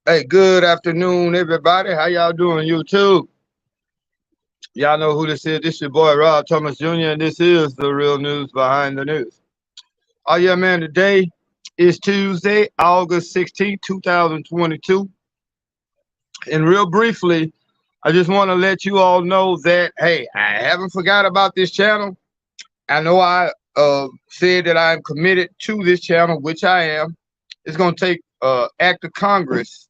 Hey, good afternoon, everybody. How y'all doing, YouTube? Y'all know who this is. This your boy, Rob Thomas Jr., and this is the real news behind the news. Oh, yeah, man, today is Tuesday, August 16th, 2022. And real briefly, I just want to let you all know that, hey, I haven't forgot about this channel. I know I said that I'm committed to this channel, which I am. It's going to take act of Congress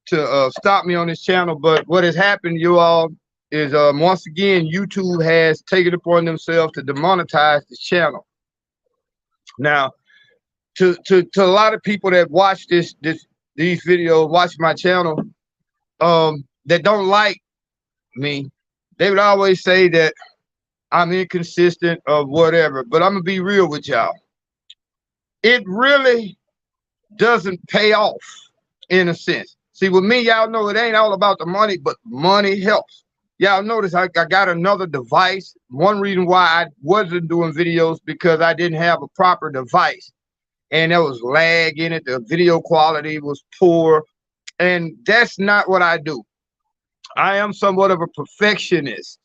to stop me on this channel. But what has happened, you all, is once again, YouTube has taken upon themselves to demonetize this channel. Now, to a lot of people that watch these videos, watch my channel, that don't like me, they would always say that I'm inconsistent or whatever. But I'm gonna be real with y'all. It really doesn't pay off in a sense. See, with me, y'all know it ain't all about the money, but money helps. Y'all notice I got another device. One reason why I wasn't doing videos because I didn't have a proper device. And there was lag in it. The video quality was poor. And that's not what I do. I am somewhat of a perfectionist.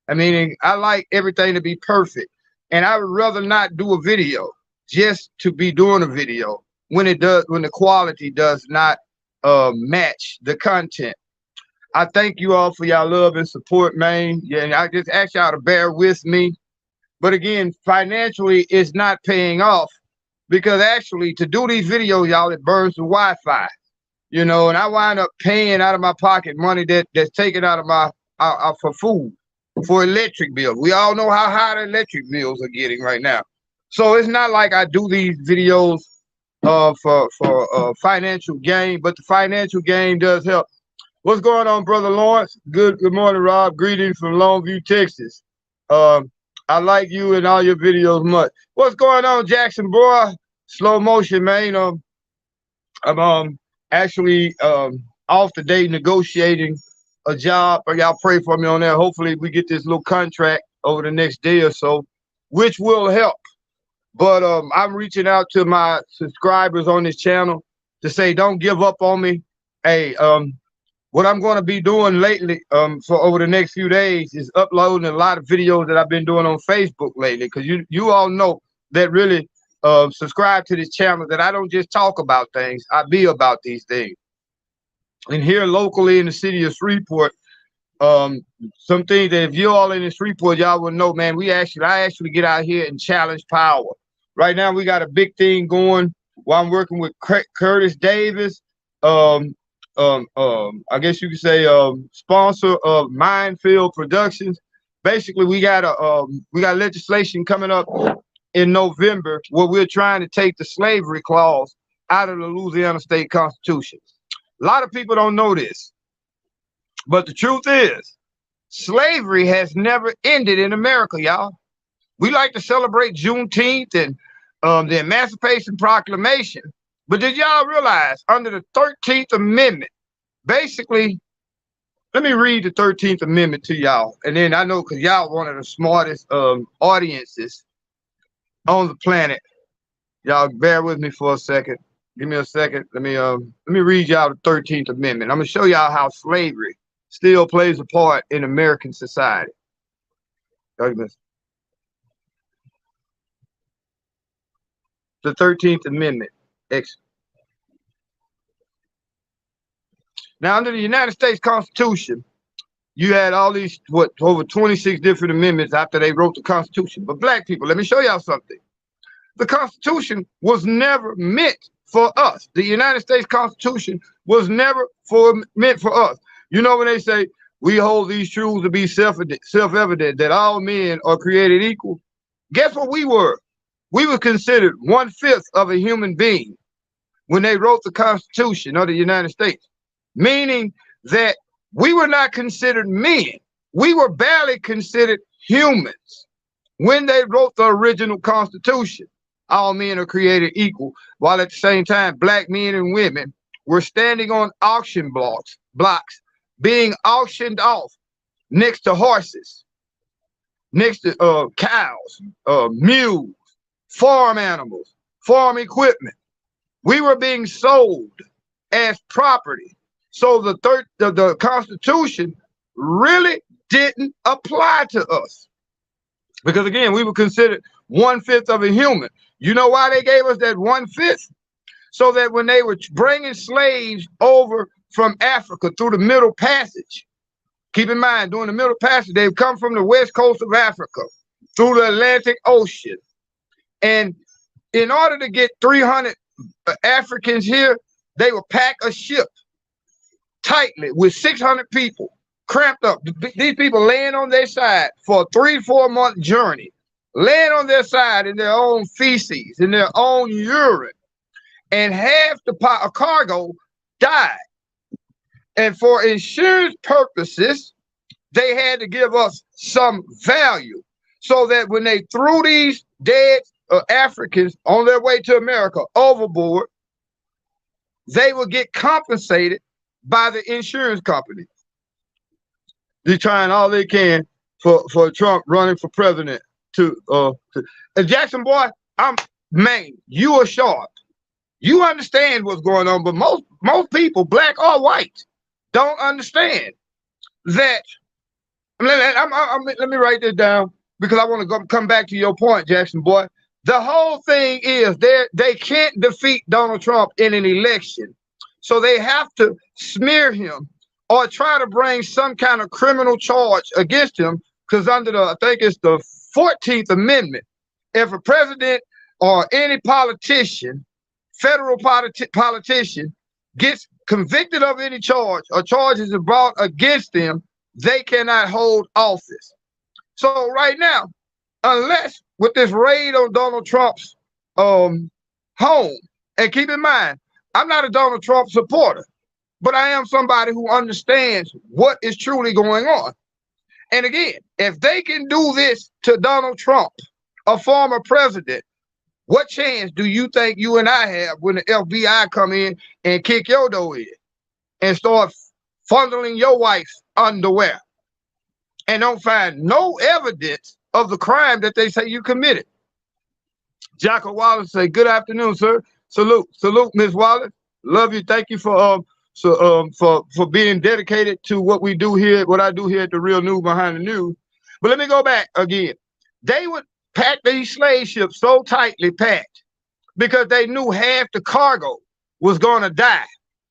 I mean, I like everything to be perfect. And I would rather not do a video just to be doing a video when the quality does not match the content. I thank you all for y'all love and support, man. Yeah, and I just ask y'all to bear with me. But again, financially, it's not paying off because actually to do these videos, y'all, it burns the Wi-Fi, and I wind up paying out of my pocket money that's taken out of my for food, for electric bills. We all know how high the electric bills are getting right now. So it's not like I do these videos for financial gain, but the financial gain does help. What's going on, Brother Lawrence? Good morning, Rob. Greetings from Longview, Texas. I like you and all your videos much. What's going on, Jackson, boy? Slow motion, man. I'm actually off today negotiating a job. Y'all pray for me on that. Hopefully we get this little contract over the next day or so, which will help. But I'm reaching out to my subscribers on this channel to say don't give up on me. Hey, what I'm going to be doing lately, for over the next few days, is uploading a lot of videos that I've been doing on Facebook lately. Because you all know that really subscribe to this channel that I don't just talk about things, I be about these things. And here locally in the city of Shreveport, some things that if you're all in Shreveport, y'all will know, man, I actually get out here and challenge power. Right now, we got a big thing going while I'm working with Curtis Davis. I guess you could say sponsor of Minefield Productions. Basically, we got legislation coming up in November where we're trying to take the slavery clause out of the Louisiana State Constitution. A lot of people don't know this, but the truth is, slavery has never ended in America, y'all. We like to celebrate Juneteenth and the Emancipation Proclamation. But did y'all realize under the 13th Amendment, basically, let me read the 13th Amendment to y'all. And then I know because y'all one of the smartest audiences on the planet. Y'all bear with me for a second. Give me a second. Let me read y'all the 13th Amendment. I'm going to show y'all how slavery still plays a part in American society. The 13th Amendment. Now, under the United States Constitution, you had all these, over 26 different amendments after they wrote the Constitution. But black people, let me show y'all something. The Constitution was never meant for us. The United States Constitution was never meant for us. You know when they say, we hold these truths to be self-evident that all men are created equal? Guess what we were? We were considered 1/5 of a human being when they wrote the Constitution of the United States, meaning that we were not considered men. We were barely considered humans when they wrote the original Constitution. All men are created equal, while at the same time, black men and women were standing on auction blocks, being auctioned off next to horses, next to cows, mules, farm animals, farm equipment. We were being sold as property So the Constitution really didn't apply to us because, again, we were considered 1/5 of a human. You know why they gave us that 1/5? So that when they were bringing slaves over from Africa through the Middle Passage, keep in mind, during the Middle Passage, they've come from the west coast of Africa through the Atlantic Ocean. And in order to get 300 Africans here, they would pack a ship tightly with 600 people, cramped up. These people laying on their side for a 3-4 month journey, laying on their side in their own feces, in their own urine, and half the cargo died. And for insurance purposes, they had to give us some value so that when they threw these dead Africans on their way to America overboard, they would get compensated by the insurance company. They're trying all they can for Trump running for president. And Jackson, boy, man, you are sharp. You understand what's going on, but most people, black or white, don't understand that. Let me write this down because I want to come back to your point, Jackson, boy. The whole thing is they can't defeat Donald Trump in an election, so they have to smear him or try to bring some kind of criminal charge against him because under I think it's the 14th Amendment, if a president or any politician, federal politician, gets convicted of any charge or charges are brought against them, they cannot hold office. So right now, unless with this raid on Donald Trump's home, and keep in mind, I'm not a Donald Trump supporter, but I am somebody who understands what is truly going on. And again, if they can do this to Donald Trump, a former president, what chance do you think you and I have when the FBI come in and kick your door in and start fondling your wife's underwear and don't find no evidence of the crime that they say you committed? Jocko Wallace say, "Good afternoon, sir. Salute, Miss Wallace. Love you. Thank you for being dedicated to what we do here, what I do here at the Real News Behind the News." But let me go back again. They would pack these slave ships so tightly packed because they knew half the cargo was going to die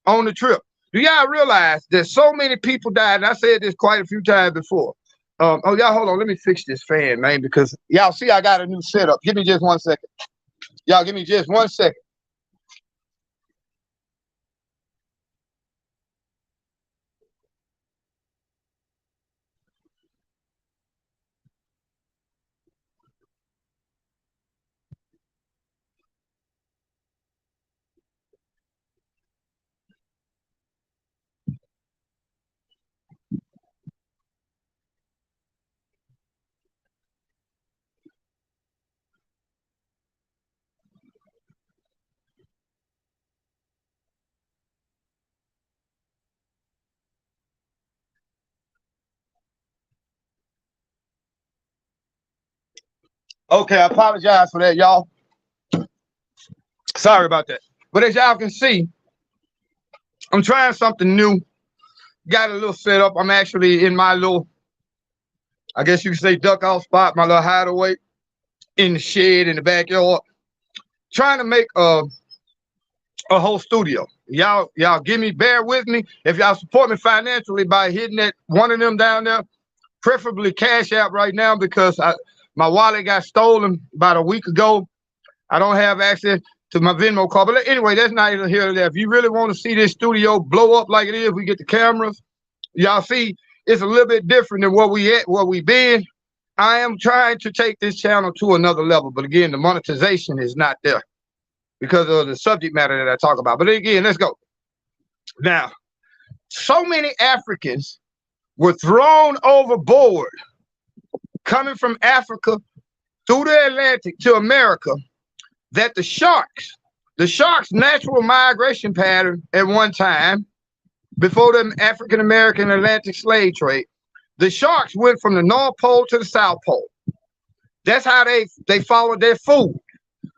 on the trip. Do y'all realize that so many people died? And I said this quite a few times before. Oh, y'all, hold on. Let me fix this fan, man, because y'all see I got a new setup. Give me just 1 second. Y'all, give me just 1 second. Okay, I apologize for that, y'all. Sorry about that. But as y'all can see, I'm trying something new. Got a little setup. I'm actually in my little, I guess you could say, duck off spot, my little hideaway in the shed in the backyard. Trying to make a whole studio. Y'all bear with me. If y'all support me financially by hitting that one of them down there, preferably Cash App right now because my wallet got stolen about a week ago. I don't have access to my Venmo card. But anyway, that's not either here or there. If you really want to see this studio blow up like it is, we get the cameras. Y'all see, it's a little bit different than what we been. I am trying to take this channel to another level. But again, the monetization is not there because of the subject matter that I talk about. But again, let's go. Now, so many Africans were thrown overboard coming from Africa through the Atlantic to America that the sharks' natural migration pattern at one time, before the African-American Atlantic slave trade, the sharks went from the North Pole to the South Pole. That's how they followed their food,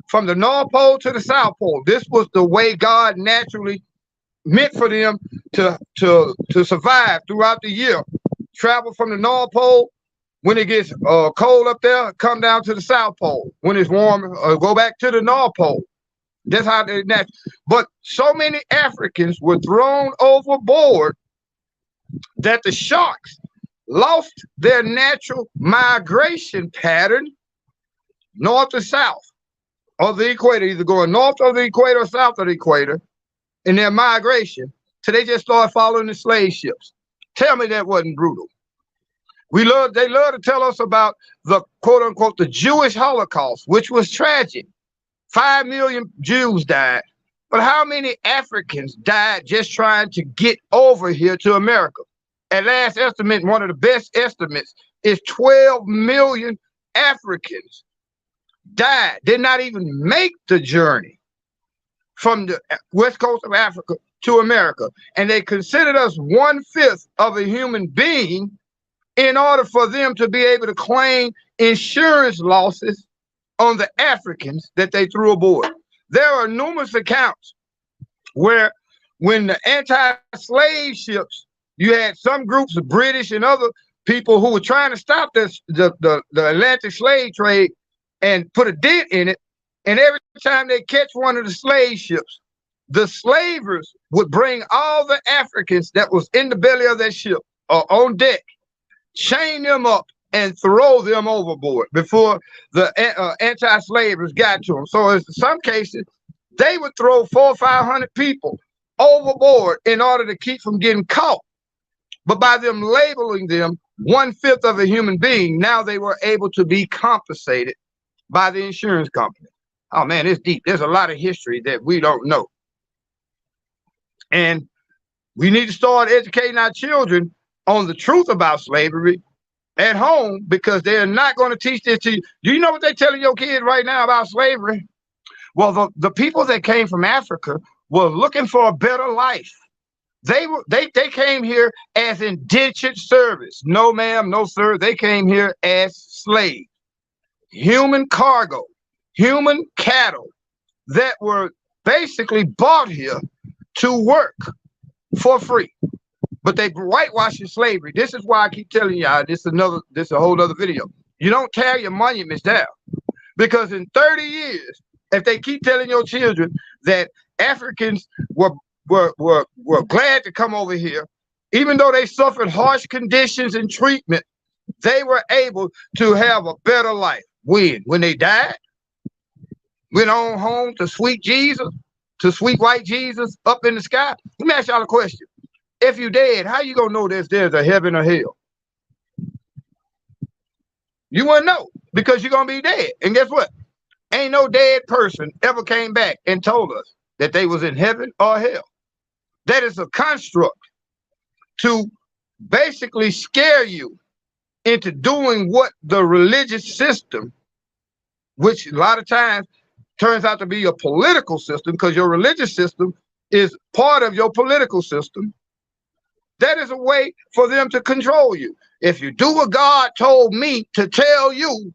from the North Pole to the South Pole. This was the way God naturally meant for them to survive throughout the year. Travel from the North Pole when it gets cold up there, come down to the South Pole when it's warm, go back to the North Pole. That's how they natural. But so many Africans were thrown overboard that the sharks lost their natural migration pattern north to south of the equator, either going north of the equator or south of the equator in their migration. So they just started following the slave ships. Tell me that wasn't brutal. They love to tell us about the quote unquote the Jewish Holocaust, which was tragic. 5 million Jews died. But how many Africans died just trying to get over here to America? At last estimate, one of the best estimates is 12 million Africans died, did not even make the journey from the west coast of Africa to America. And they considered us 1/5 of a human being in order for them to be able to claim insurance losses on the Africans that they threw aboard. There are numerous accounts where when the anti-slave ships, you had some groups of British and other people who were trying to stop this, the Atlantic slave trade and put a dent in it. And every time they catch one of the slave ships, the slavers would bring all the Africans that was in the belly of that ship on deck, chain them up and throw them overboard before the anti-slavers got to them. So in some cases, they would throw 400 or 500 people overboard in order to keep from getting caught. But by them labeling them 1/5 of a human being, now they were able to be compensated by the insurance company. Oh man, it's deep. There's a lot of history that we don't know. And we need to start educating our children on the truth about slavery at home, because they're not going to teach this to you. Do you know what they're telling your kids right now about slavery? Well, the people that came from Africa were looking for a better life. They came here as indentured service. No, ma'am, no, sir. They came here as slaves, human cargo, human cattle that were basically bought here to work for free. But they whitewashing slavery. This is why I keep telling y'all, this is a whole other video. You don't tear your monuments down, because in 30 years, if they keep telling your children that Africans were glad to come over here, even though they suffered harsh conditions and treatment, they were able to have a better life. When they died, went on home to sweet Jesus, to sweet white Jesus up in the sky. Let me ask y'all a question. If you dead, how you gonna know there's a heaven or hell? You wouldn't know, because you're gonna be dead. And guess what? Ain't no dead person ever came back and told us that they was in heaven or hell. That is a construct to basically scare you into doing what the religious system, which a lot of times turns out to be a political system, because your religious system is part of your political system. That is a way for them to control you. If you do what God told me to tell you,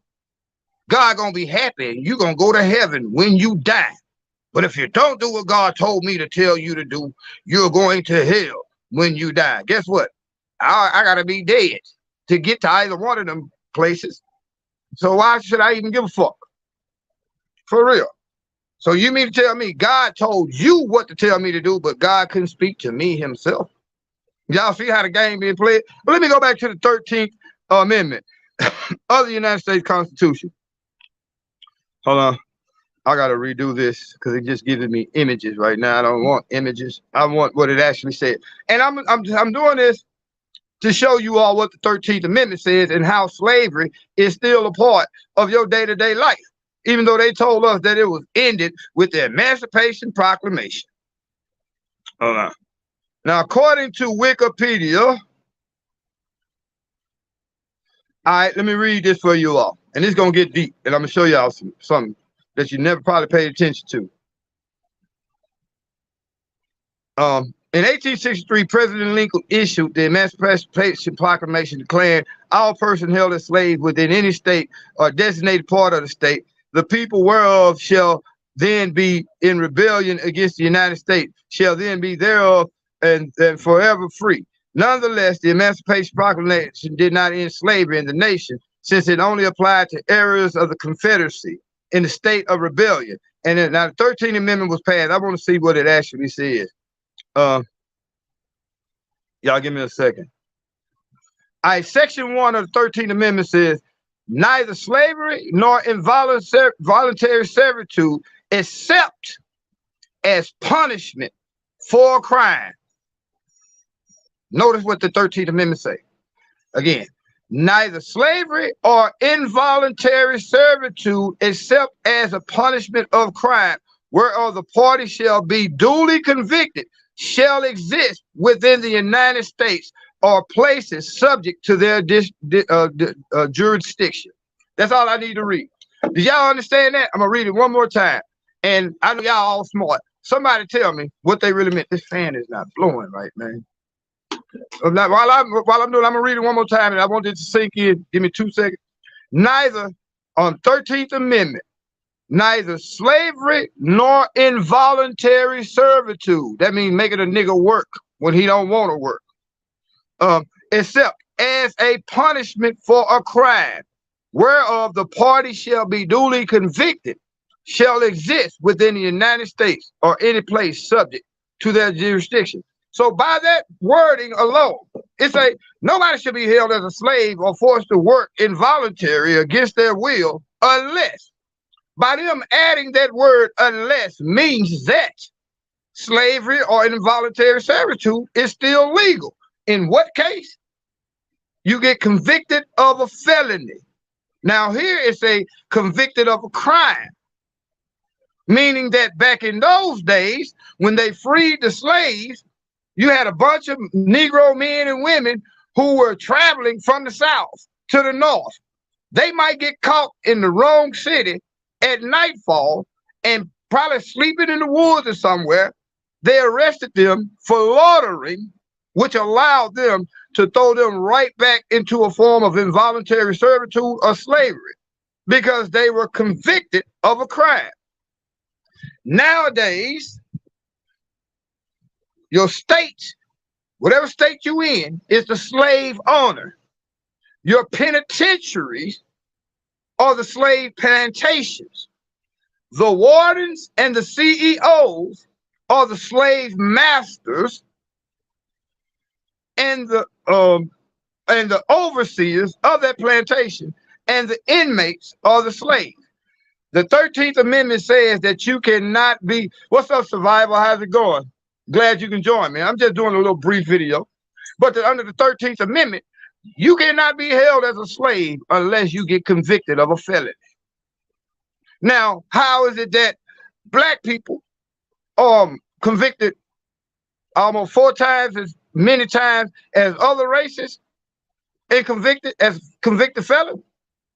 God gonna be happy and you're gonna go to heaven when you die. But if you don't do what God told me to tell you to do, you're going to hell when you die. Guess what? I gotta be dead to get to either one of them places. So why should I even give a fuck? For real. So you mean to tell me God told you what to tell me to do, but God couldn't speak to me himself? Y'all see how the game being played? But let me go back to the 13th Amendment of the United States Constitution. Hold on. I got to redo this because it just gives me images right now. I don't want images. I want what it actually said. And I'm doing this to show you all what the 13th Amendment says and how slavery is still a part of your day-to-day life, even though they told us that it was ended with the Emancipation Proclamation. Hold on. Now, according to Wikipedia, all right, let me read this for you all. And it's going to get deep. And I'm going to show y'all something that you never probably paid attention to. In 1863, President Lincoln issued the Emancipation Proclamation declaring all persons held as slaves within any state or designated part of the state, the people whereof shall then be in rebellion against the United States shall then be thereof and forever free. Nonetheless, the Emancipation Proclamation did not end slavery in the nation, since it only applied to areas of the Confederacy in the state of rebellion. And then, now the 13th Amendment was passed. I want to see what it actually says. Y'all give me a second. All right, Section 1 of the 13th Amendment says, neither slavery nor involuntary servitude except as punishment for a crime. Notice what the 13th Amendment say. Again, neither slavery or involuntary servitude except as a punishment of crime, whereof the party shall be duly convicted, shall exist within the United States or places subject to their jurisdiction. That's all I need to read. Did y'all understand that? I'm gonna read it one more time. And I know y'all all smart. Somebody tell me what they really meant. This fan is not blowing right, man. While I'm doing, I'm gonna read it one more time, and I want it to sink in. Give me 2 seconds. Neither on 13th Amendment, neither slavery nor involuntary servitude. That means making a nigga work when he don't want to work. Except as a punishment for a crime, whereof the party shall be duly convicted, shall exist within the United States or any place subject to their jurisdiction. So by that wording alone, it's a nobody should be held as a slave or forced to work involuntary against their will, unless, by them adding that word unless means that slavery or involuntary servitude is still legal. In what case? You get convicted of a felony. Now here it's a convicted of a crime, meaning that back in those days, when they freed the slaves, you had a bunch of Negro men and women who were traveling from the South to the North. They might get caught in the wrong city at nightfall and probably sleeping in the woods or somewhere. They arrested them for loitering, which allowed them to throw them right back into a form of involuntary servitude or slavery because they were convicted of a crime. Nowadays, your state, whatever state you in, is the slave owner. Your penitentiaries are the slave plantations. The wardens and the CEOs are the slave masters, and the overseers of that plantation, and the inmates are the slaves. The 13th Amendment says that you cannot be, what's up, Survival? How's it going? Glad you can join me. I'm just doing a little brief video. But under the 13th Amendment, you cannot be held as a slave unless you get convicted of a felony. Now, how is it that black people are convicted almost 4 times as many times as other races and convicted as convicted felons?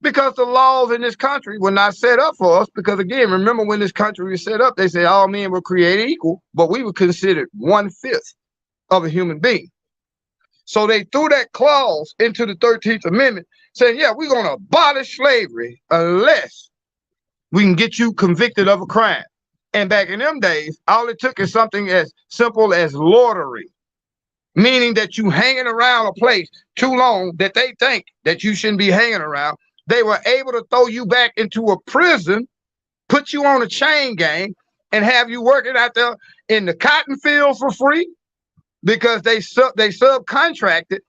Because the laws in this country were not set up for us. Because again, remember when this country was set up, they said all men were created equal, but we were considered 1/5 of a human being. So they threw that clause into the 13th Amendment saying, yeah, we're going to abolish slavery unless we can get you convicted of a crime. And back in them days, all it took is something as simple as loitering, meaning that you hanging around a place too long that they think that you shouldn't be hanging around. They were able to throw you back into a prison, put you on a chain gang, and have you working out there in the cotton fields for free because they subcontracted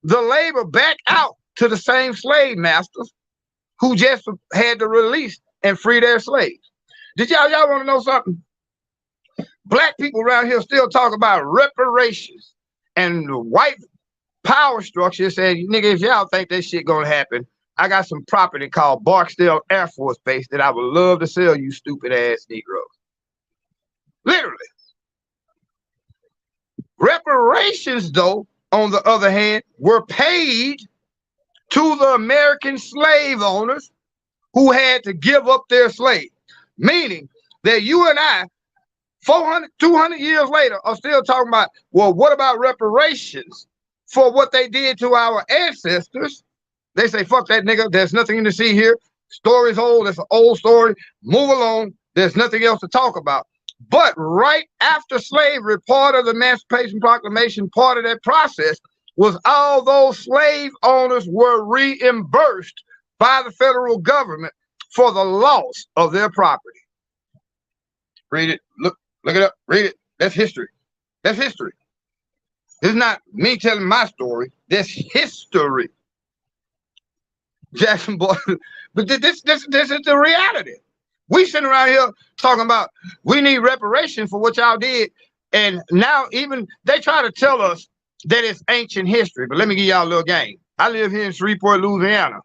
the labor back out to the same slave masters who just had to release and free their slaves. Did y'all want to know something? Black people around here still talk about reparations, and the white power structure saying, nigga, if y'all think that shit gonna happen, I got some property called Barksdale Air Force Base that I would love to sell you stupid ass Negroes. Literally. Reparations, though, on the other hand, were paid to the American slave owners who had to give up their slaves. Meaning that you and I, 400, 200 years later, are still talking about, well, what about reparations for what they did to our ancestors? They say, fuck that nigga, there's nothing to see here. Story's old, it's an old story. Move along. There's nothing else to talk about. But right after slavery, part of the Emancipation Proclamation, part of that process was all those slave owners were reimbursed by the federal government for the loss of their property. Read it. Look it up. Read it. That's history. That's history. It's not me telling my story. That's history. Jackson boy. But this is the reality. We sitting around here talking about we need reparation for what y'all did. And now even they try to tell us that it's ancient history. But let me give y'all a little game. I live here in Shreveport, Louisiana.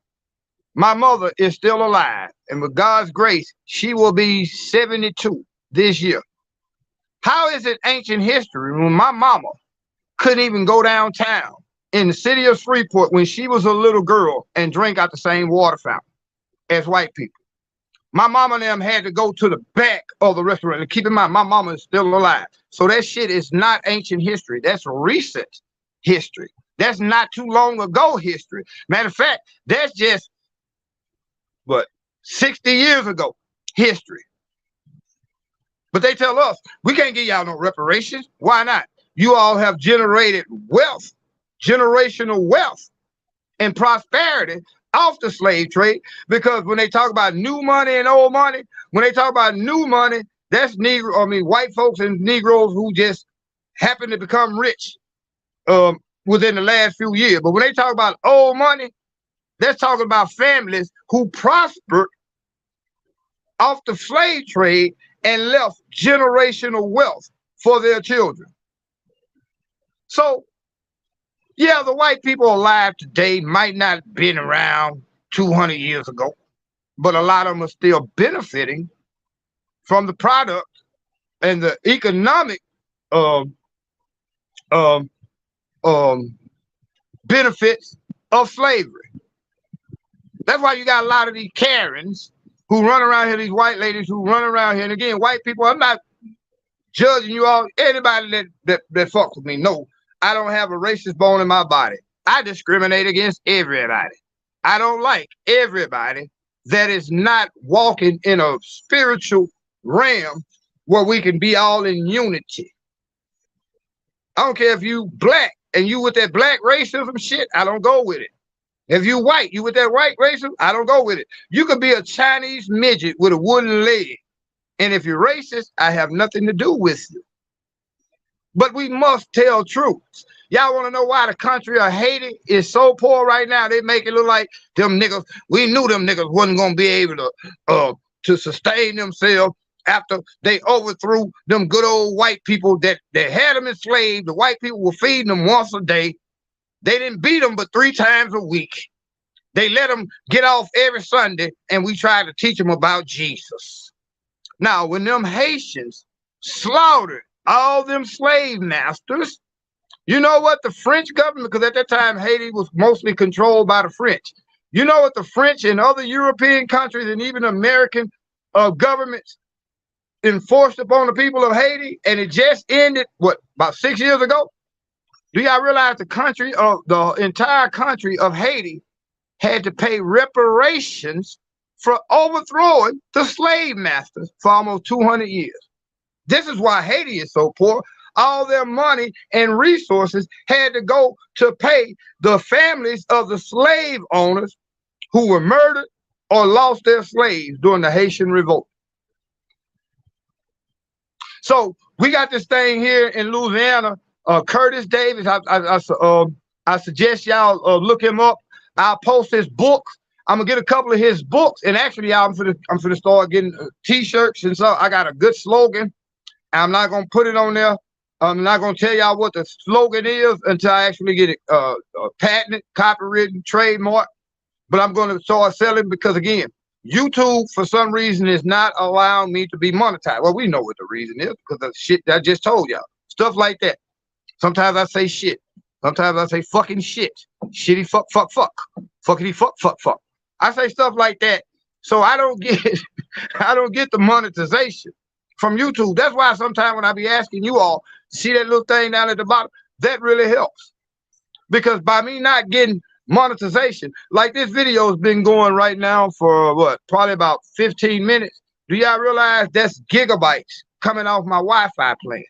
My mother is still alive. And with God's grace, she will be 72 this year. How is it ancient history when my mama couldn't even go downtown in the city of Shreveport when she was a little girl and drink out the same water fountain as white people? My mama and them had to go to the back of the restaurant. And keep in mind, my mama is still alive. So that shit is not ancient history. That's recent history. That's not too long ago history. Matter of fact, that's just, 60 years ago history. But they tell us, we can't give y'all no reparations. Why not? You all have generated wealth, generational wealth and prosperity off the slave trade, because when they talk about new money and old money, when they talk about new money, that's white folks and Negroes who just happen to become rich within the last few years. But when they talk about old money, they're talking about families who prospered off the slave trade and left generational wealth for their children. So yeah, the white people alive today might not have been around 200 years ago, but a lot of them are still benefiting from the product and the economic benefits of slavery. That's why you got a lot of these Karens who run around here, these white ladies who run around here. And again, white people, I'm not judging you all, anybody that fucks with me. No, I don't have a racist bone in my body. I discriminate against everybody. I don't like everybody that is not walking in a spiritual realm where we can be all in unity. I don't care if you black and you with that black racism shit, I don't go with it. If you white, you with that white racism, I don't go with it. You could be a Chinese midget with a wooden leg. And if you're racist, I have nothing to do with you. But we must tell truth. Y'all want to know why the country of Haiti is so poor right now? They make it look like them niggas, we knew them niggas wasn't going to be able to sustain themselves after they overthrew them good old white people that had them enslaved. The white people were feeding them once a day. They didn't beat them but 3 times a week. They let them get off every Sunday, and we tried to teach them about Jesus. Now, when them Haitians slaughtered all them slave masters, you know what the French government, because at that time Haiti was mostly controlled by the French. You know what the French and other European countries and even American governments enforced upon the people of Haiti, and it just ended, about 6 years ago? Do y'all realize the entire country of Haiti had to pay reparations for overthrowing the slave masters for almost 200 years? This is why Haiti is so poor. All their money and resources had to go to pay the families of the slave owners who were murdered or lost their slaves during the Haitian Revolt. So we got this thing here in Louisiana, Curtis Davis. I suggest y'all look him up. I'll post his books. I'm gonna get a couple of his books, and actually, I'm gonna start getting t-shirts, and so I got a good slogan. I'm not gonna put it on there. I'm not gonna tell y'all what the slogan is until I actually get it patented, copywritten, trademark. But I'm gonna start selling because, again, YouTube for some reason is not allowing me to be monetized. Well, we know what the reason is, because of the shit that I just told y'all. Stuff like that. Sometimes I say shit. Sometimes I say fucking shit. Shitty fuck. Fuckity fuck. I say stuff like that, so I don't get the monetization from YouTube. That's why sometimes when I be asking you all, see that little thing down at the bottom, that really helps. Because by me not getting monetization, like this video has been going right now for probably about 15 minutes. Do y'all realize that's gigabytes coming off my Wi-Fi plan?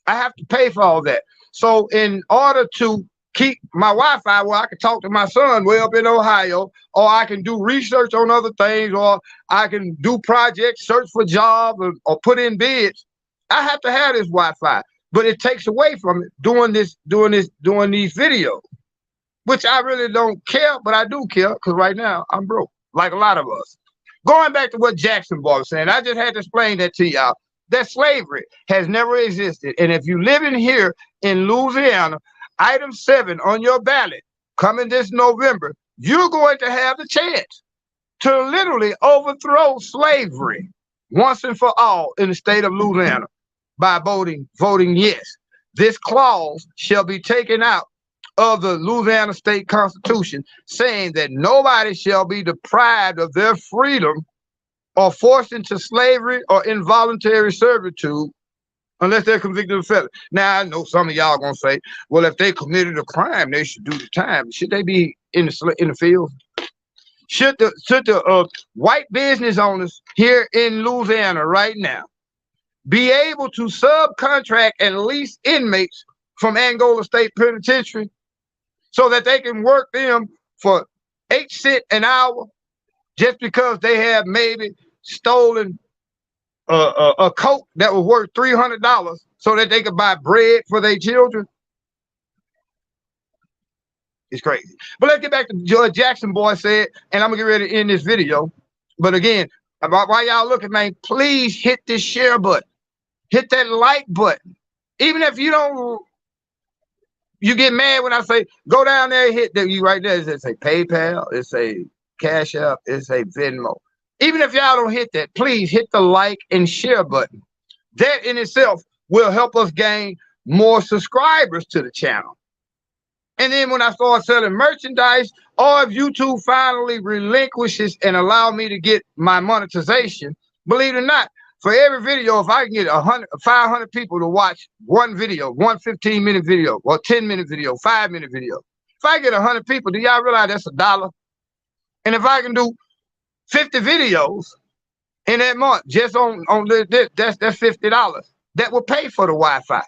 I have to pay for all that. So in order to keep my Wi-Fi where I can talk to my son way up in Ohio, or I can do research on other things, or I can do projects, search for jobs, or put in bids, I have to have this Wi-Fi. But it takes away from it doing these videos, which I really don't care, but I do care because right now I'm broke, like a lot of us. Going back to what Jackson Boy was saying, I just had to explain that to y'all. That slavery has never existed. And if you live in here in Louisiana, item 7 on your ballot coming this November, you're going to have the chance to literally overthrow slavery once and for all in the state of Louisiana by voting yes. This clause shall be taken out of the Louisiana State Constitution, saying that nobody shall be deprived of their freedom or forced into slavery or involuntary servitude unless they're convicted of felony. Now, I know some of y'all gonna say, well, if they committed a crime, they should do the time. Should they be in the field? Should the white business owners here in Louisiana right now be able to subcontract and lease inmates from Angola State Penitentiary so that they can work them for 8 cents an hour just because they have maybe stolen a coat that was worth $300 so that they could buy bread for their children? It's crazy. But let's get back to Judge Jackson Boy said, and I'm gonna get ready to end this video. But again, while y'all looking, man, please hit this share button, hit that like button. Even if you don't, you get mad when I say go down there and hit that. You right there, it's a PayPal, it's a Cash App, it's a Venmo. Even if y'all don't hit that, please hit the like and share button. That in itself will help us gain more subscribers to the channel. And then when I start selling merchandise, or if YouTube finally relinquishes and allow me to get my monetization, believe it or not, for every video, if I can get 500 people to watch one video, one 15-minute video, or 10-minute video, 5-minute video, if I get 100 people, do y'all realize that's $1? And if I can do 50 videos in that month, just on this, that's $50. That will pay for the Wi-Fi.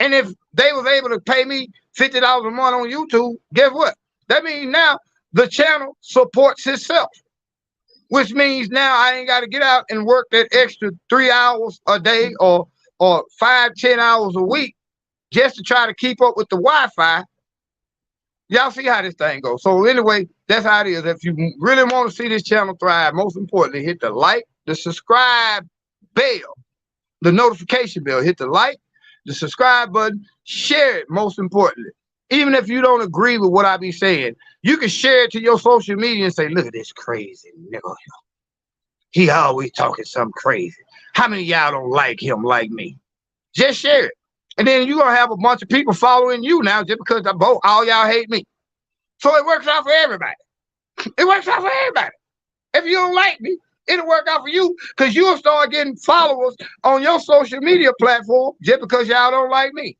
And if they was able to pay me $50 a month on YouTube, guess what? That means now the channel supports itself, which means now I ain't got to get out and work that extra 3 hours a day or 5-10 hours a week just to try to keep up with the Wi-Fi. Y'all see how this thing goes. So anyway, that's how it is. If you really want to see this channel thrive, most importantly, hit the like, the subscribe bell, the notification bell. Hit the like, the subscribe button, share it, most importantly. Even if you don't agree with what I be saying, you can share it to your social media and say, look at this crazy nigga. He always talking something crazy. How many of y'all don't like him like me? Just share it. And then you're going to have a bunch of people following you now just because all y'all hate me. So it works out for everybody. It works out for everybody. If you don't like me, it'll work out for you because you'll start getting followers on your social media platform just because y'all don't like me.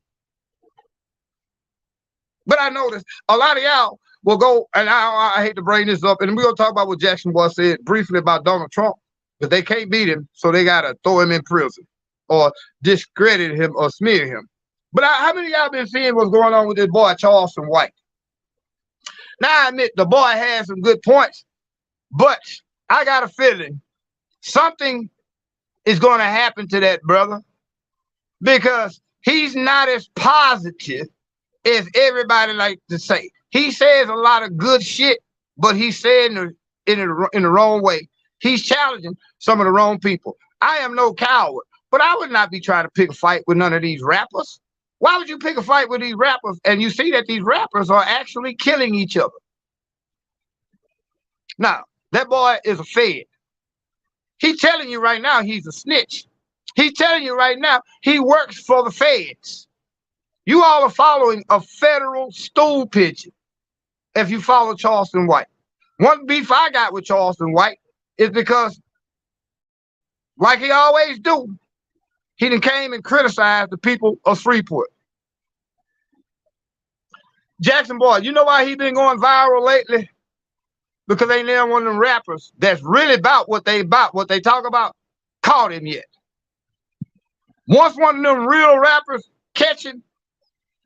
But I noticed a lot of y'all will go, and I hate to bring this up, and we're going to talk about what Jackson Boy said briefly about Donald Trump, but they can't beat him, so they got to throw him in prison or discredit him or smear him. But how many of y'all been seeing what's going on with this boy, Charleston White? Now, I admit the boy has some good points, but I got a feeling something is going to happen to that brother because he's not as positive as everybody like to say. He says a lot of good shit, but he's saying in the wrong way. He's challenging some of the wrong people. I am no coward, but I would not be trying to pick a fight with none of these rappers. Why would you pick a fight with these rappers and you see that these rappers are actually killing each other? Now, that boy is a fed. He's telling you right now he's a snitch. He's telling you right now he works for the feds. You all are following a federal stool pigeon if you follow Charleston White. One beef I got with Charleston White is because, like he always do, he done came and criticized the people of Freeport. Jackson Boy, you know why he been going viral lately? because ain't there one of them rappers that's really about what they talk about, caught him yet. Once one of them real rappers catch him,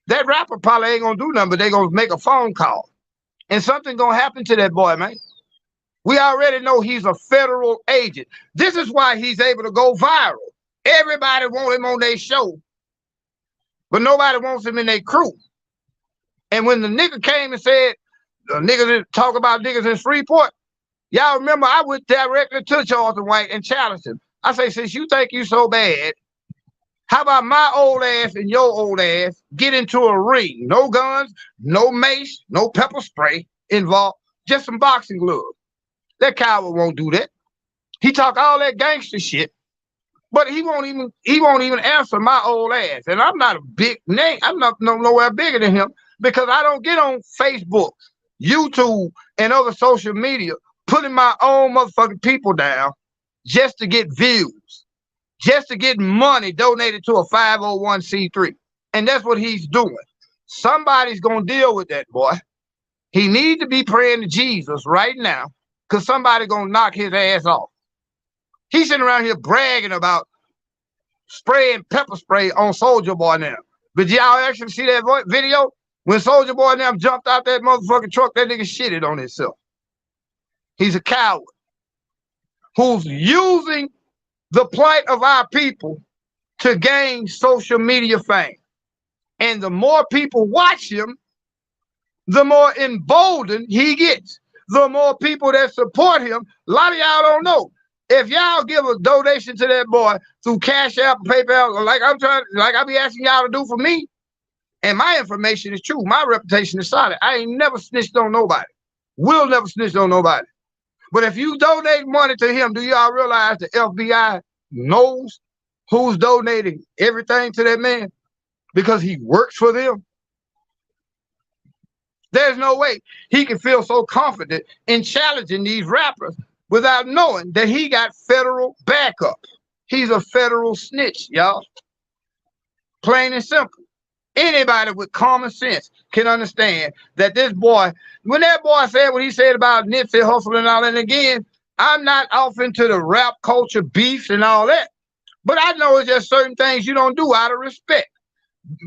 that rapper probably ain't gonna do nothing, but they gonna make a phone call. And something gonna happen to that boy, man. We already know he's a federal agent. This is why he's able to go viral. Everybody want him on their show, but nobody wants him in their crew. And when the nigga came and said, niggas talk about niggas in Freeport, y'all remember I went directly to Charleston White and challenged him. I say, since you think you so bad, how about my old ass and your old ass get into a ring? No guns, no mace, no pepper spray involved, just some boxing gloves. That coward won't do that. He talk all that gangster shit, but he won't even answer my old ass. And I'm not a big name. I'm not nowhere bigger than him because I don't get on Facebook, YouTube, and other social media putting my own motherfucking people down just to get views, just to get money donated to a 501c3. And that's what he's doing. Somebody's gonna deal with that boy. He needs to be praying to Jesus right now, because somebody gonna knock his ass off. He's sitting around here bragging about spraying pepper spray on Soulja Boy now. But y'all actually see that video? When Soulja Boy now jumped out that motherfucking truck, that nigga shitted on himself. He's a coward who's using the plight of our people to gain social media fame. And the more people watch him, the more emboldened he gets. The more people that support him. A lot of y'all don't know. If y'all give a donation to that boy through Cash App, PayPal, like I be asking y'all to do for me, and my information is true, my reputation is solid. I ain't never snitched on nobody. Will never snitch on nobody. But if you donate money to him, do y'all realize the FBI knows who's donating everything to that man? Because he works for them. There's no way he can feel so confident in challenging these rappers without knowing that he got federal backup. He's a federal snitch, y'all. Plain and simple. Anybody with common sense can understand that this boy, when that boy said what he said about Nipsey Hussle and all that, and again, I'm not off into the rap culture beefs and all that, but I know it's just certain things you don't do out of respect.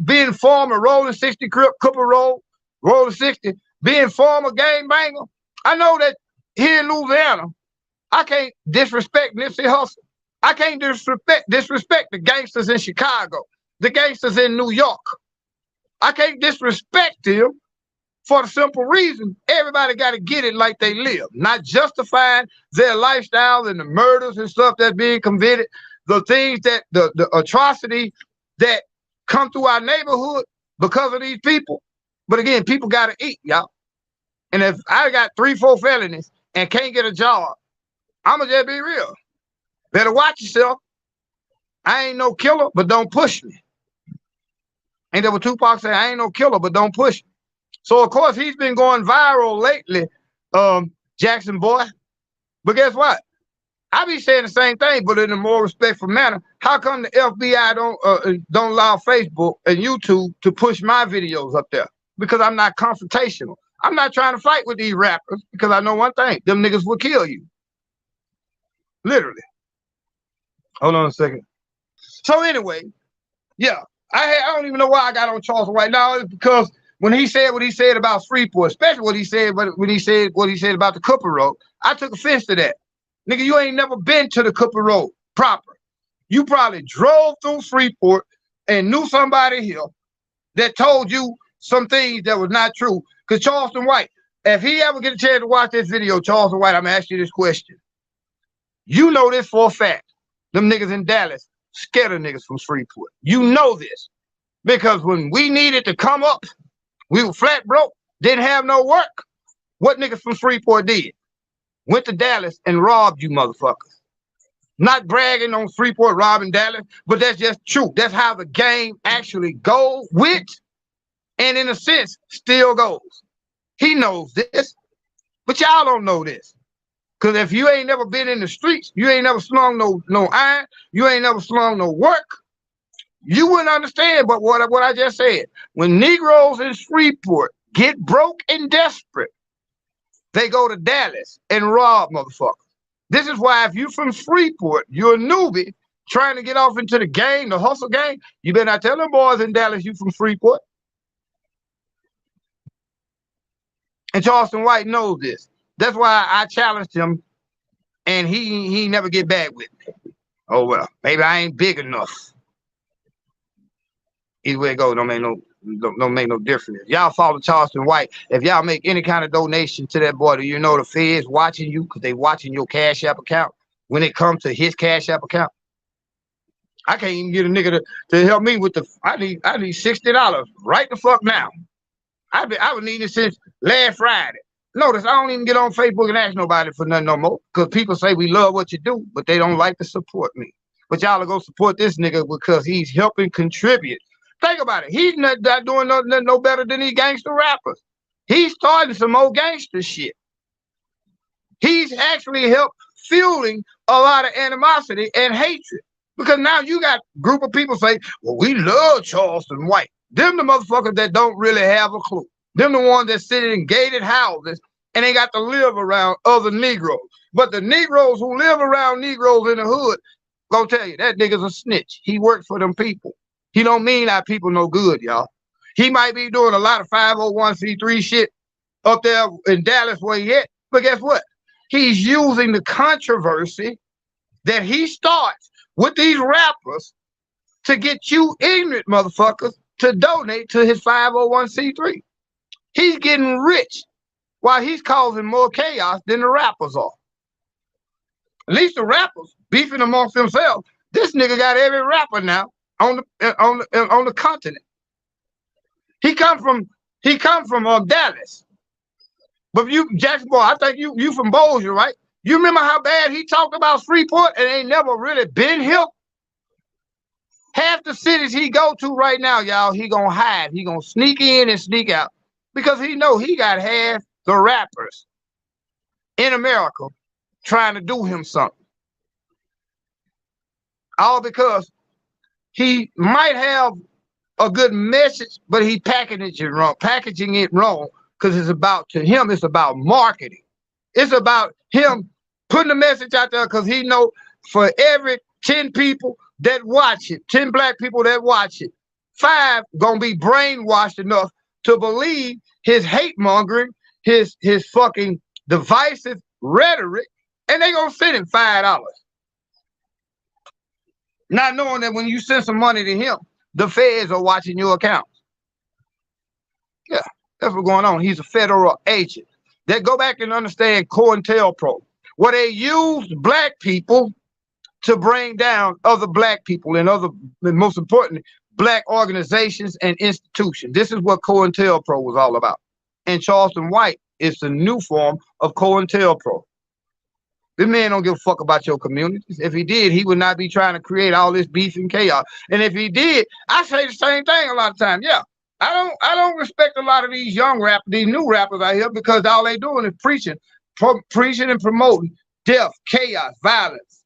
Being former Rolling 60 Cooper Rolling 60, being former game banger, I know that here in Louisiana, I can't disrespect Nipsey Hussle. I can't disrespect the gangsters in Chicago, the gangsters in New York. I can't disrespect them for the simple reason everybody got to get it like they live, not justifying their lifestyle and the murders and stuff that's being committed, the things that the atrocity that come through our neighborhood because of these people. But again, people got to eat, y'all. And if I got 3-4 felonies and can't get a job, I'ma just be real. Better watch yourself. I ain't no killer, but don't push me. Ain't that what Tupac said? I ain't no killer, but don't push me. So of course he's been going viral lately, Jackson boy. But guess what? I be saying the same thing, but in a more respectful manner. How come the FBI don't allow Facebook and YouTube to push my videos up there? Because I'm not confrontational. I'm not trying to fight with these rappers because I know one thing: them niggas will kill you. Literally. Hold on a second. So anyway, yeah, I don't even know why I got on Charles White now. It's because when he said what he said about Freeport, especially what he said when he said what he said about the Cooper Road, I took offense to that. Nigga, you ain't never been to the Cooper Road proper. You probably drove through Freeport and knew somebody here that told you some things that was not true. Because Charleston White, if he ever get a chance to watch this video, Charleston White, I'm gonna ask you this question. You know this for a fact. Them niggas in Dallas scared of niggas from Freeport. You know this. Because when we needed to come up, we were flat broke, didn't have no work. What niggas from Freeport did? Went to Dallas and robbed you motherfuckers. Not bragging on Freeport robbing Dallas, but that's just true. That's how the game actually goes with, and in a sense, still goes. He knows this, but y'all don't know this. Because if you ain't never been in the streets, you ain't never slung no iron, you ain't never slung no work, you wouldn't understand. But what I just said, when Negroes in Freeport get broke and desperate, They go to Dallas and rob motherfuckers. This is why if you from Freeport, you're a newbie trying to get off into the gang, the hustle gang, you better not tell them boys in Dallas you from Freeport. And Charleston White knows this. That's why I challenged him, and he never get back with me. Oh well, maybe I ain't big enough. Either way it goes, don't make no difference. Y'all follow Charleston White. If y'all make any kind of donation to that boy, do you know the feds watching you because they watching your Cash App account when it comes to his Cash App account? I can't even get a nigga to help me with the. I need $60 right the fuck now. I would need it since last Friday. Notice I don't even get on Facebook and ask nobody for nothing no more because people say we love what you do, but they don't like to support me. But y'all will go support this nigga because he's helping contribute. Think about it. He's not doing no better than these gangster rappers. He's starting some old gangster shit. He's actually helped fueling a lot of animosity and hatred. Because now you got a group of people say, well, we love Charleston White. Them the motherfuckers that don't really have a clue. Them the ones that sit in gated houses and they got to live around other Negroes. But the Negroes who live around Negroes in the hood, gonna tell you, that nigga's a snitch. He worked for them people. He don't mean our people no good, y'all. He might be doing a lot of 501c3 shit up there in Dallas where he at. But guess what? He's using the controversy that he starts with these rappers to get you ignorant motherfuckers to donate to his 501c3. He's getting rich while he's causing more chaos than the rappers are. At least the rappers beefing amongst themselves. This nigga got every rapper now on the continent. He come from Dallas. But you, Jackson boy, I think you from Bossier, right? You remember how bad he talked about Freeport and ain't never really been here? Half the cities he go to right now, y'all, he gonna hide. He gonna sneak in and sneak out because he know he got half the rappers in America trying to do him something. All because he might have a good message, but he packaging it wrong because it's about, to him, it's about marketing. It's about him putting the message out there because he know for every 10 people that watch it, 10 black people that watch it, 5 gonna be brainwashed enough to believe his hate mongering, his fucking divisive rhetoric, and they gonna send him $5. Not knowing that when you send some money to him, the feds are watching your accounts. Yeah, that's what's going on. He's a federal agent. They go back and understand COINTELPRO, where they used black people to bring down other black people and most importantly, black organizations and institutions. This is what COINTELPRO was all about. And Charleston White is the new form of COINTELPRO. This man don't give a fuck about your communities. If he did, he would not be trying to create all this beef and chaos. And if he did, I say the same thing a lot of times. Yeah, I don't respect a lot of these young rappers, these new rappers out here, because all they doing is preaching and promoting death, chaos, violence,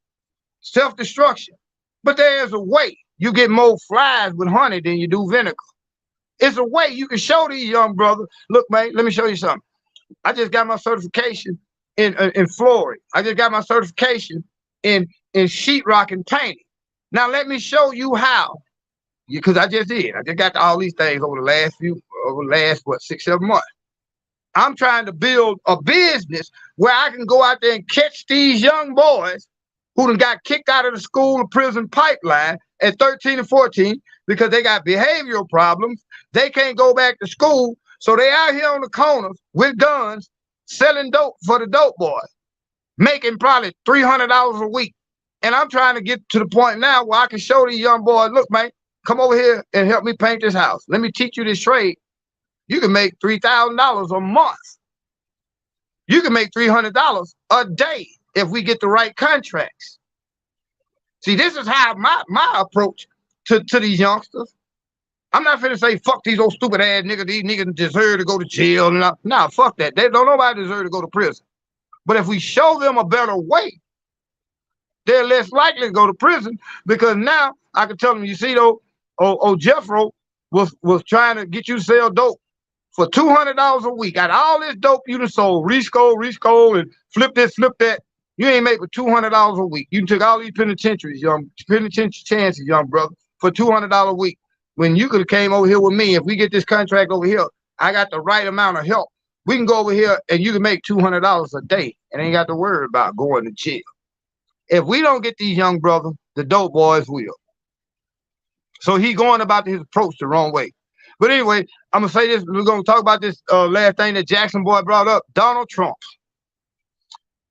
self-destruction. But there's a way you get more flies with honey than you do vinegar. It's a way you can show these young brothers, look, man, let me show you something. I just got my certification in flooring. I just got my certification in sheetrock and painting. Now let me show you how. Because I just did. I just got all these things over the last 6, 7 months. I'm trying to build a business where I can go out there and catch these young boys who done got kicked out of the school or prison pipeline at 13 and 14 because they got behavioral problems. They can't go back to school. So they out here on the corners with guns, selling dope for the dope boys, making probably $300 a week. And I'm trying to get to the point now where I can show these young boys, look, man, come over here and help me paint this house. Let me teach you this trade. You can make $3,000 a month. You can make $300 a day if we get the right contracts. See, this is how my approach to these youngsters. I'm not finna say, fuck these old stupid ass niggas. These niggas deserve to go to jail. Nah, fuck that. They don't nobody deserve to go to prison. But if we show them a better way, they're less likely to go to prison because now I can tell them, you see, though, old Jeffro was trying to get you to sell dope for $200 a week. Out of all this dope you done sold, rescold, and flip this, flip that, you ain't make but $200 a week. You took all these penitentiary chances, young brother, for $200 a week. When you could have came over here with me, if we get this contract over here, I got the right amount of help. We can go over here and you can make $200 a day and ain't got to worry about going to jail. If we don't get these young brothers, the dope boys will. So he going about his approach the wrong way. But anyway, I'm going to say this. We're going to talk about this last thing that Jackson boy brought up, Donald Trump.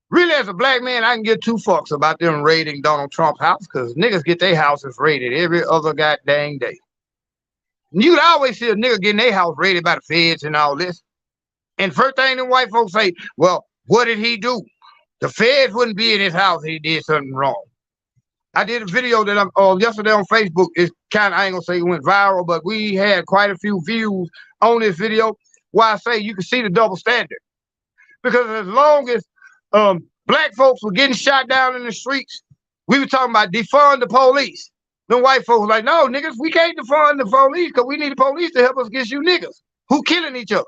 Really, as a black man, I can give two fucks about them raiding Donald Trump's house because niggas get their houses raided every other goddamn day. You could always see a nigga getting their house raided by the feds and all this. And first thing the white folks say, well, what did he do? The feds wouldn't be in his house if he did something wrong. I did a video that yesterday on Facebook. It's kind of, I ain't gonna say it went viral, but we had quite a few views on this video where I say you can see the double standard. Because as long as black folks were getting shot down in the streets, we were talking about defund the police. Them white folks were like, no, niggas, we can't defund the police because we need the police to help us against you niggas who killing each other.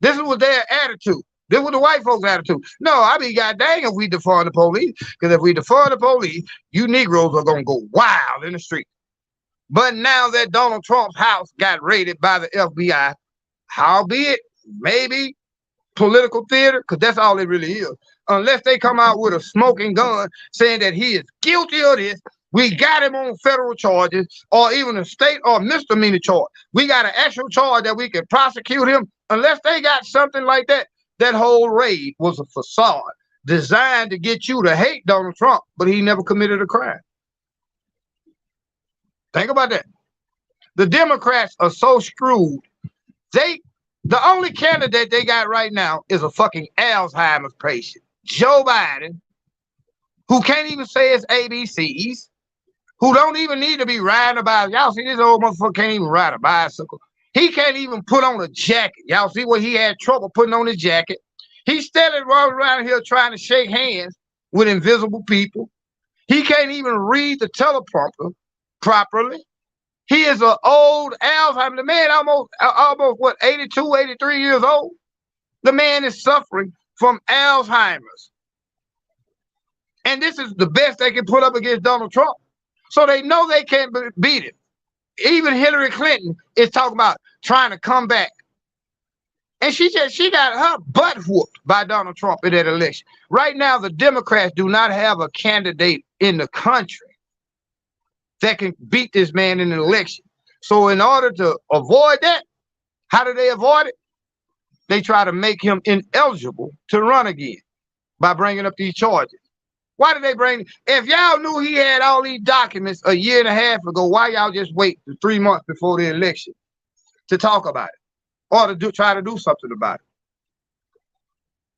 This was their attitude. This was the white folks' attitude. No, I mean, god dang if we defund the police, because if we defund the police, you Negroes are going to go wild in the street. But now that Donald Trump's house got raided by the FBI, howbeit, maybe political theater, because that's all it really is. Unless they come out with a smoking gun saying that he is guilty of this, we got him on federal charges or even a state or misdemeanor charge. We got an actual charge that we can prosecute him. Unless they got something like that, that whole raid was a facade designed to get you to hate Donald Trump, but he never committed a crime. Think about that. The Democrats are so screwed. The only candidate they got right now is a fucking Alzheimer's patient, Joe Biden, who can't even say his ABCs, who don't even need to be riding a bicycle. Y'all see this old motherfucker can't even ride a bicycle. He can't even put on a jacket. Y'all see what he had trouble putting on his jacket. He's steadily running around here trying to shake hands with invisible people. He can't even read the teleprompter properly. He is an old Alzheimer. The man almost what, 82, 83 years old. The man is suffering from Alzheimer's. And this is the best they can put up against Donald Trump. So they know they can't beat him. Even Hillary Clinton is talking about trying to come back. And she got her butt whooped by Donald Trump in that election. Right now, the Democrats do not have a candidate in the country that can beat this man in an election. So in order to avoid that, how do they avoid it? They try to make him ineligible to run again by bringing up these charges. Why did they bring? If y'all knew he had all these documents a year and a half ago, why y'all just wait 3 months before the election to talk about it or to try to do something about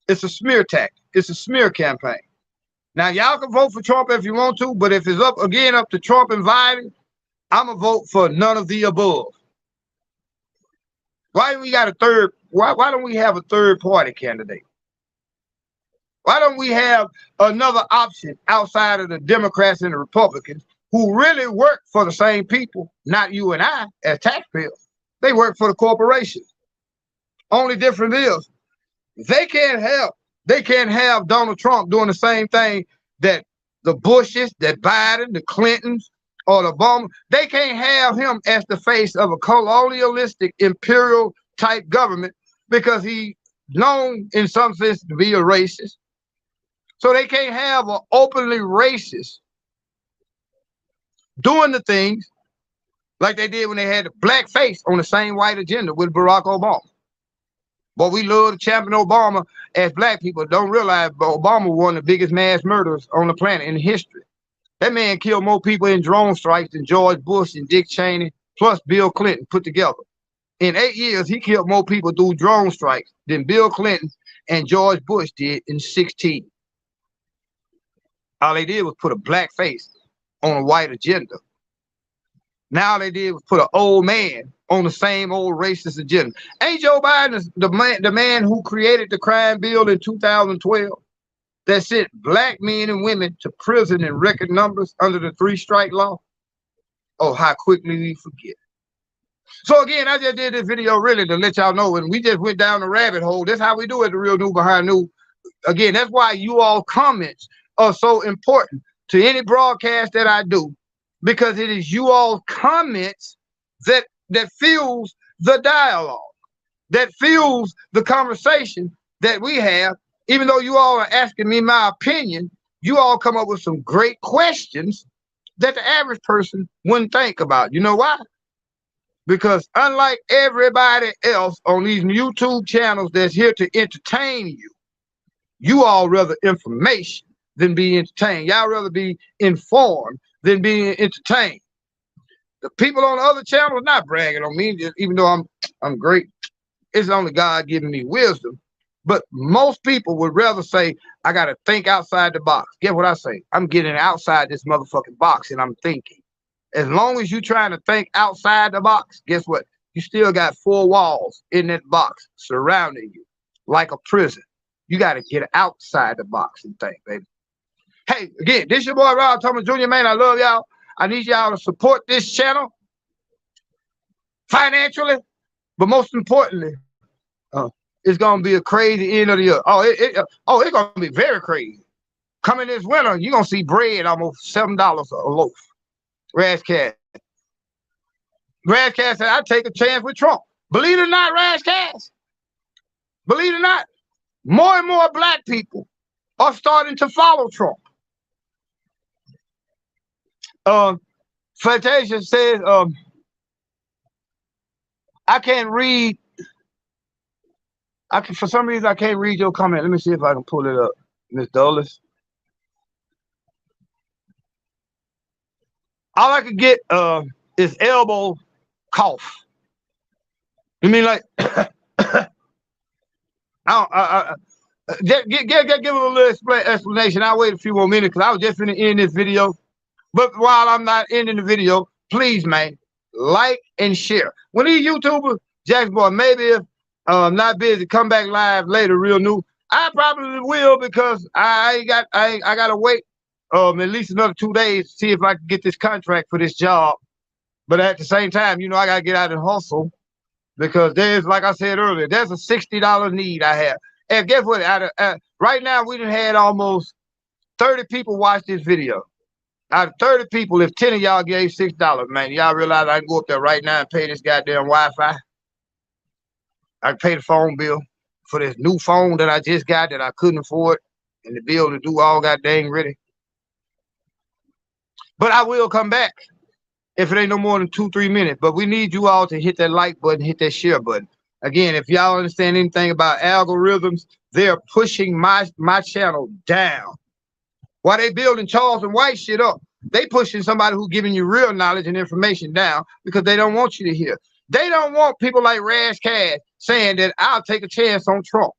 it? It's a smear tactic. It's a smear campaign. Now, y'all can vote for Trump if you want to, but if it's up to Trump and Biden, I'm going to vote for none of the above. Why do we got a third? Why don't we have a third party candidate? Why don't we have another option outside of the Democrats and the Republicans who really work for the same people, not you and I as taxpayers? They work for the corporations. Only difference is they can't have Donald Trump doing the same thing that the Bushes, that Biden, the Clintons, or the Obama. They can't have him as the face of a colonialistic, imperial type government because he's known in some sense to be a racist. So they can't have an openly racist doing the things like they did when they had the black face on the same white agenda with Barack Obama. But we love to champion Obama as black people. Don't realize Obama was one of the biggest mass murderers on the planet in history. That man killed more people in drone strikes than George Bush and Dick Cheney, plus Bill Clinton put together. In 8 years, he killed more people through drone strikes than Bill Clinton and George Bush did in 16. All they did was put a black face on a white agenda. Now they did was put an old man on the same old racist agenda. Ain't Joe Biden the man who created the crime bill in 2012 that sent black men and women to prison in record numbers under the 3-strike law? Oh, how quickly we forget. So again, I just did this video really to let y'all know, and we just went down the rabbit hole. That's how we do it, the Real News Behind News. Again, that's why you all comments are so important to any broadcast that I do, because it is you all comments that fuels the dialogue, that fuels the conversation that we have. Even though you all are asking me my opinion, you all come up with some great questions that the average person wouldn't think about. You know why? Because unlike everybody else on these YouTube channels that's here to entertain you, you all rather information than be entertained. Y'all rather be informed than being entertained. The people on the other channels not bragging on me, even though I'm great. It's only God giving me wisdom. But most people would rather say, I got to think outside the box. Get what I say? I'm getting outside this motherfucking box and I'm thinking. As long as you're trying to think outside the box, guess what? You still got 4 walls in that box surrounding you like a prison. You got to get outside the box and think, baby. Hey, again, this your boy, Rob Thomas Jr., man. I love y'all. I need y'all to support this channel financially, but most importantly, it's going to be a crazy end of the year. It's going to be very crazy. Coming this winter, you're going to see bread almost $7 a loaf. Rash Cash. Rash Cash said, I'd take a chance with Trump. Believe it or not, Rash Cash, believe it or not, more and more black people are starting to follow Trump. Fantasia says, I can't read. For some reason, I can't read your comment. Let me see if I can pull it up. Miss Dulles. All I could get is elbow cough. You mean like give a little explanation. I'll wait a few more minutes because I was just finna end this video. But while I'm not ending the video, please, man, like and share. When these YouTubers, Jackson Boy, maybe if I'm not busy, come back live later, Real News. I probably will because I gotta wait at least another 2 days to see if I can get this contract for this job. But at the same time, you know, I gotta get out and hustle because there's, like I said earlier, there's a $60 need I have. And guess what? Right now, we done had almost 30 people watch this video. Out of 30 people, if 10 of y'all gave $6, man, y'all realize I can go up there right now and pay this goddamn Wi-Fi. I can pay the phone bill for this new phone that I just got that I couldn't afford, and the bill to do all goddamn ready. But I will come back if it ain't no more than 2-3 minutes. But we need you all to hit that like button, hit that share button. Again, if y'all understand anything about algorithms, they're pushing my channel down. While they building Charles and White shit up, they pushing somebody who's giving you real knowledge and information down because they don't want you to hear. They don't want people like Rash Cash saying that I'll take a chance on Trump.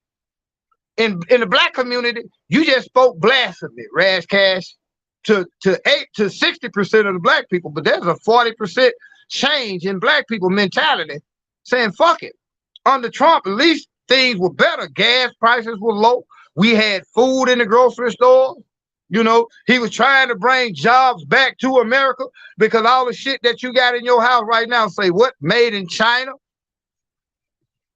In the black community, you just spoke blasphemy, Rash Cash, to 60% of the black people, but there's a 40% change in black people mentality saying fuck it. Under Trump, at least things were better. Gas prices were low. We had food in the grocery store. You know, he was trying to bring jobs back to America because all the shit that you got in your house right now say what? Made in China.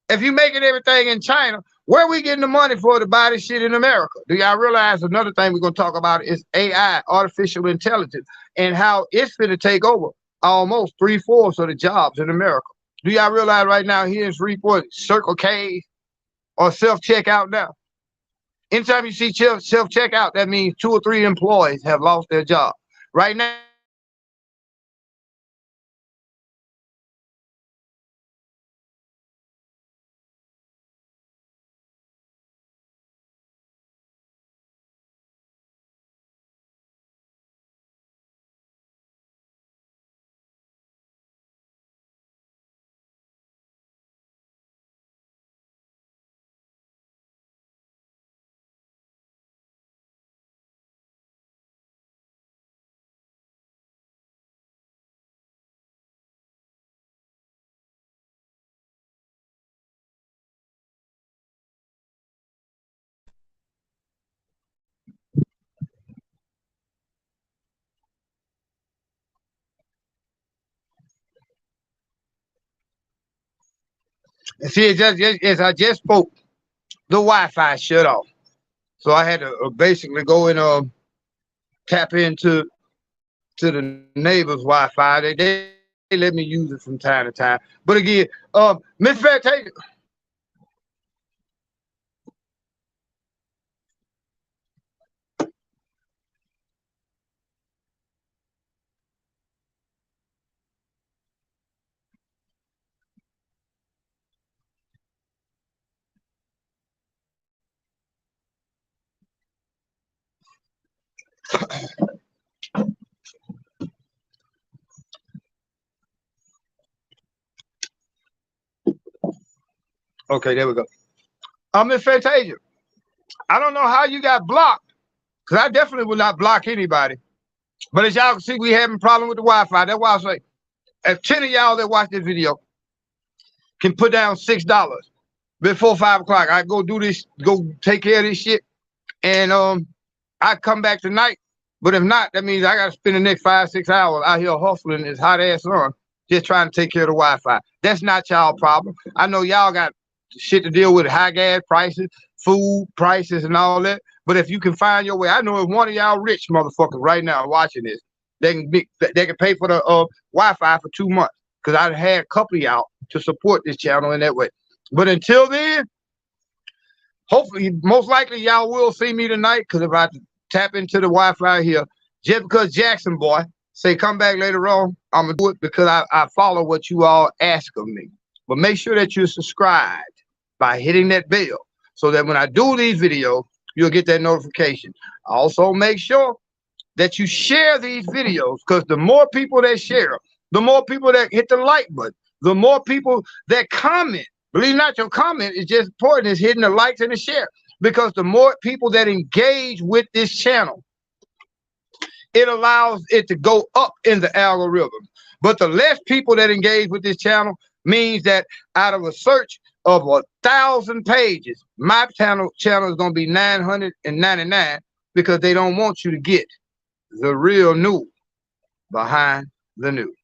If you making everything in China, where are we getting the money for to buy this shit in America? Do y'all realize another thing we're going to talk about is AI, artificial intelligence, and how it's going to take over almost 3/4 of the jobs in America. Do y'all realize right now here in Shreveport, Circle K or self-checkout now? Anytime you see self-checkout, that means 2 or 3 employees have lost their job. Right now, And see, just as I just spoke, the Wi-Fi shut off. So I had to basically go and tap into the neighbor's Wi-Fi. They let me use it from time to time. But again, Miss Fantasia. Okay, there we go. Miss Fantasia. I don't know how you got blocked, because I definitely will not block anybody. But as y'all can see, we having a problem with the Wi-Fi. That's why I say, if 10 of y'all that watch this video can put down $6 before 5 o'clock, I go do this, go take care of this shit, and I come back tonight. But if not, that means I got to spend the next 5-6 hours out here hustling this hot ass sun, just trying to take care of the Wi-Fi. That's not y'all problem. I know y'all got shit to deal with, high gas prices, food prices, and all that. But if you can find your way, I know if one of y'all rich motherfuckers right now watching this, they can pay for the Wi-Fi for 2 months. Because I had a couple of y'all to support this channel in that way. But until then, hopefully, most likely y'all will see me tonight. Because if I tap into the Wi-Fi here, just because Jackson boy say come back later on, I'm gonna do it because I follow what you all ask of me. But make sure that you're subscribed by hitting that bell so that when I do these videos, you'll get that notification. Also, make sure that you share these videos, because the more people that share, the more people that hit the like button, the more people that comment. Believe it or not, your comment is just important as hitting the likes and the share, because the more people that engage with this channel, it allows it to go up in the algorithm. But the less people that engage with this channel means that out of a search of 1,000 pages, my channel is going to be 999, because they don't want you to get the real news behind the news.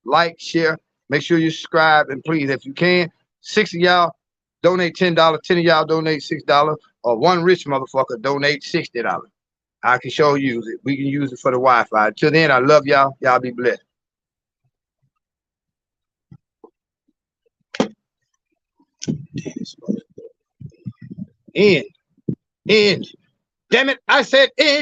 Like, share, make sure you subscribe, and please, if you can, 6 of y'all donate $10, 10 of y'all donate $6, or one rich motherfucker donate $60. I can show you it. We can use it for the Wi-Fi. Till then, I love y'all. Y'all be blessed. End. End. Damn it, I said end.